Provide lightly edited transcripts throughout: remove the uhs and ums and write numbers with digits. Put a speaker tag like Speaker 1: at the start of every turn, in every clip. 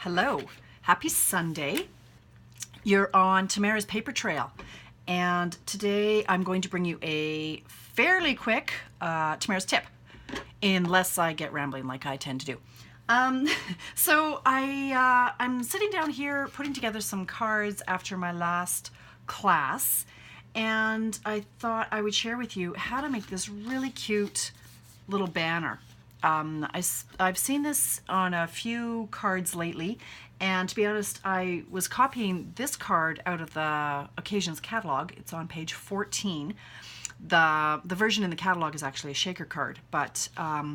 Speaker 1: Hello, happy Sunday. You're on Tamara's paper trail, and today I'm going to bring you a fairly quick Tamara's tip, unless I get rambling like I tend to do. I'm sitting down here putting together some cards after my last class, and I thought I would share with you how to make this really cute little banner. I've seen this on a few cards lately, and to be honest, I was copying this card out of the Occasions catalog. It's on page 14. The version in the catalog is actually a shaker card, but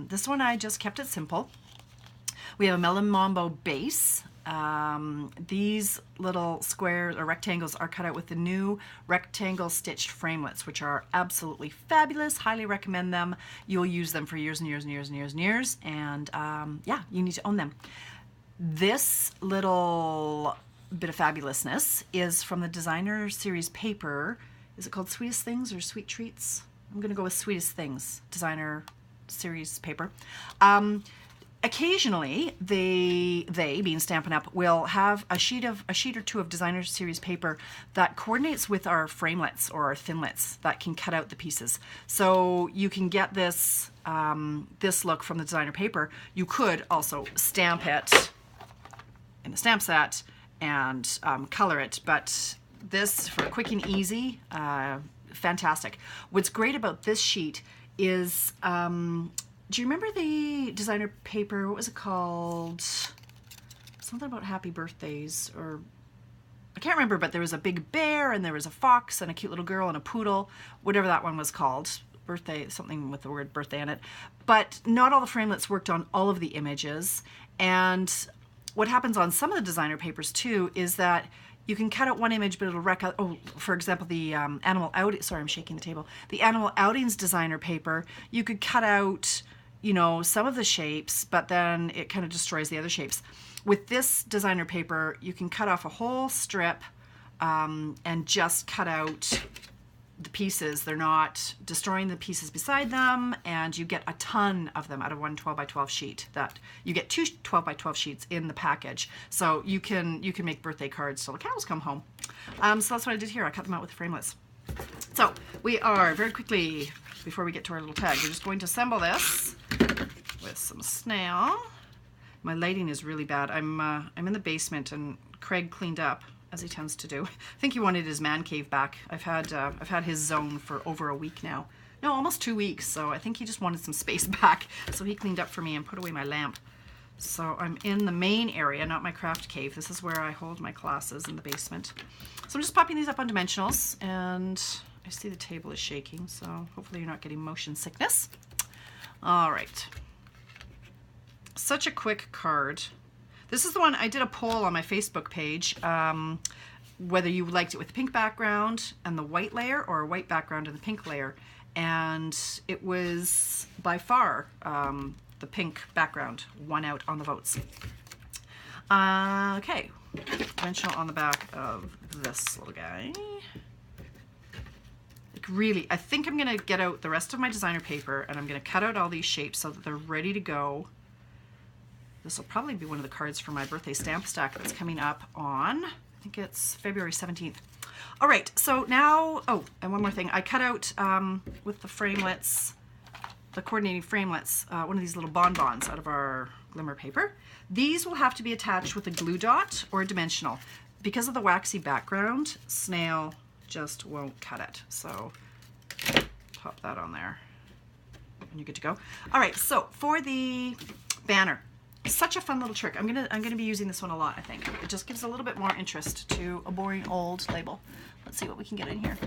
Speaker 1: this one I just kept it simple. We have a Melon Mambo base. These little squares or rectangles are cut out with the new rectangle stitched framelits, which are absolutely fabulous. Highly recommend them. You'll use them for years and years and years and years and years, and yeah, you need to own them. This little bit of fabulousness is from the designer series paper. Is it called Sweetest Things or Sweet Treats? I'm gonna go with Sweetest Things, designer series paper. Occasionally, they being Stampin' Up, will have a sheet or two of designer series paper that coordinates with our framelits or our thinlits that can cut out the pieces. So you can get this this look from the designer paper. You could also stamp it in a stamp set and color it, but this, for quick and easy, fantastic. What's great about this sheet is do you remember the designer paper? What was it called? Something about happy birthdays, or I can't remember, but there was a big bear and there was a fox and a cute little girl and a poodle, whatever that one was called. Birthday, something with the word birthday in it. But not all the framelits worked on all of the images. And what happens on some of the designer papers too is that you can cut out one image, but it'll wreck out. Oh, for example, the animal outing. Sorry, I'm shaking the table. The animal outings designer paper. You could cut out, you know, some of the shapes, but then it kind of destroys the other shapes. With this designer paper, you can cut off a whole strip and just cut out the pieces. They're not destroying the pieces beside them, and you get a ton of them out of one 12 by 12 sheet. That you get two 12 by 12 sheets in the package, so you can make birthday cards till the cows come home. So that's what I did here. I cut them out with framelits. So we are very quickly, before we get to our little tag, we're just going to assemble this with some snail. My lighting is really bad. I'm in the basement, and Craig cleaned up, as he tends to do. I think he wanted his man cave back. I've had his zone for over a week now. No, almost 2 weeks. So I think he just wanted some space back. So he cleaned up for me and put away my lamp. So I'm in the main area, not my craft cave. This is where I hold my classes, in the basement. So I'm just popping these up on dimensionals, and I see the table is shaking, so hopefully you're not getting motion sickness. All right. Such a quick card. This is the one, I did a poll on my Facebook page, whether you liked it with the pink background and the white layer, or a white background and the pink layer. And it was by far the pink background won out on the votes. Okay, dimensional on the back of this little guy. Like, really, I think I'm gonna get out the rest of my designer paper, and I'm gonna cut out all these shapes so that they're ready to go. This will probably be one of the cards for my birthday stamp stack that's coming up on, I think it's February 17th. All right, so now, oh, and one more thing. I cut out, with the framelits, the coordinating framelits, one of these little bonbons out of our glimmer paper. These will have to be attached with a glue dot or a dimensional. Because of the waxy background, snail just won't cut it. So pop that on there and you're good to go. All right, so for the banner, such a fun little trick. I'm gonna be using this one a lot, I think. It just gives a little bit more interest to a boring old label. Let's see what we can get in here.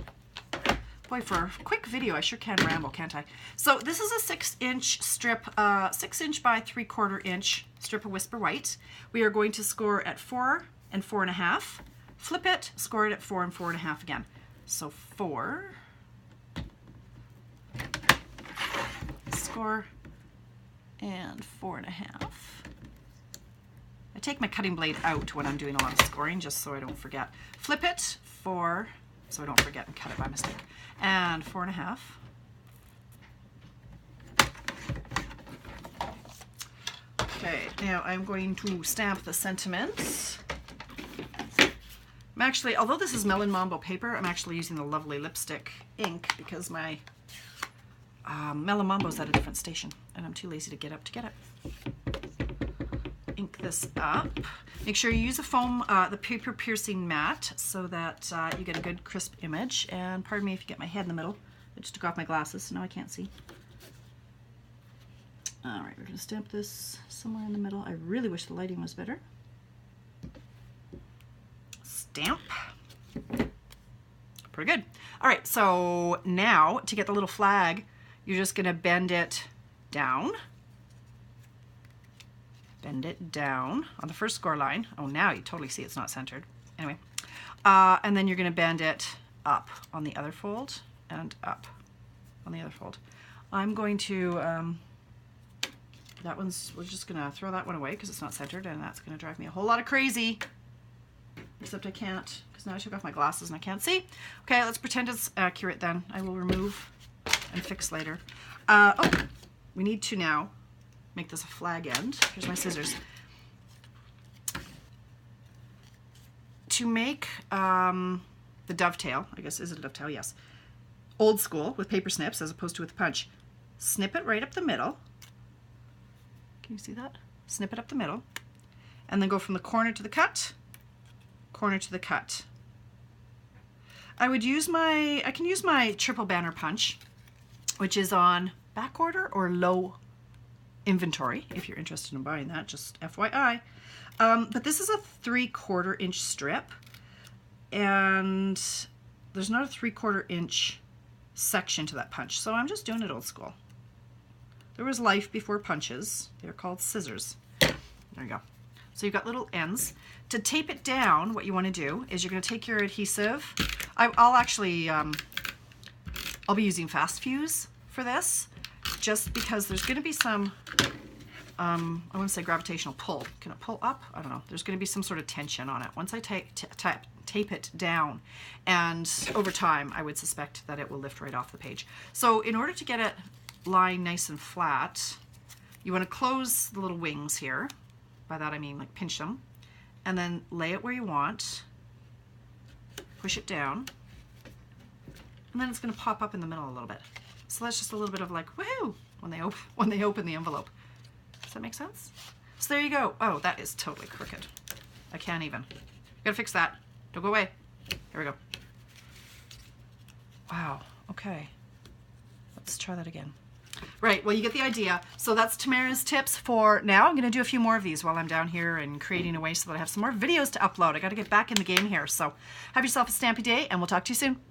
Speaker 1: Boy, for a quick video, I sure can ramble, can't I? So this is a 6-inch strip, 6-inch by 3/4 inch strip of Whisper White. We are going to score at 4 and 4.5. Flip it, score it at 4 and 4.5 again. So 4, score, and 4.5. I take my cutting blade out when I'm doing a lot of scoring, just so I don't forget. Flip it, 4, so I don't forget and cut it by mistake. And 4.5. Okay, now I'm going to stamp the sentiments. I'm actually, although this is Melon Mambo paper, I'm actually using the lovely lipstick ink because my Melon Mambo's at a different station and I'm too lazy to get up to get it. Ink this up. Make sure you use a foam, the paper piercing mat so that you get a good crisp image. And pardon me if you get my head in the middle. I just took off my glasses, so now I can't see. All right, we're going to stamp this somewhere in the middle. I really wish the lighting was better. Stamp. Pretty good. All right, so now to get the little flag, you're just going to bend it down. Bend it down on the first score line. Oh, now you totally see it's not centered. Anyway, and then you're going to bend it up on the other fold and up on the other fold. I'm going to, we're just going to throw that one away because it's not centered and that's going to drive me a whole lot of crazy. Except I can't, because now I took off my glasses and I can't see. Okay, let's pretend it's accurate then. I will remove and fix later. Oh, we need to now make this a flag end. Here's my scissors. To make the dovetail, I guess, is it a dovetail? Yes. Old school with paper snips as opposed to with punch. Snip it right up the middle. Can you see that? Snip it up the middle. And then go from the corner to the cut. Corner to the cut. I can use my triple banner punch, which is on back order or low inventory if you're interested in buying that, just FYI. But this is a 3/4 inch strip and there's not a 3/4 inch section to that punch, so I'm just doing it old school. There was life before punches. They're called scissors. There you go. So you've got little ends. To tape it down, what you want to do is you're going to take your adhesive. I'll actually, I'll be using Fast Fuse for this, just because there's going to be some, I want to say gravitational pull. Can it pull up? I don't know. There's going to be some sort of tension on it. Once I tape it down, and over time, I would suspect that it will lift right off the page. So in order to get it lying nice and flat, you want to close the little wings here. By that I mean like pinch them, and then lay it where you want, push it down, and then it's going to pop up in the middle a little bit. So that's just a little bit of like woohoo when they open the envelope. Does that make sense? So there you go. Oh, that is totally crooked. I can't even. Gotta fix that. Don't go away. Here we go. Wow. Okay. Let's try that again. Right, well, you get the idea. So that's Tamara's tips for now. I'm going to do a few more of these while I'm down here and creating away so that I have some more videos to upload. I got to get back in the game here. So have yourself a stampy day, and we'll talk to you soon.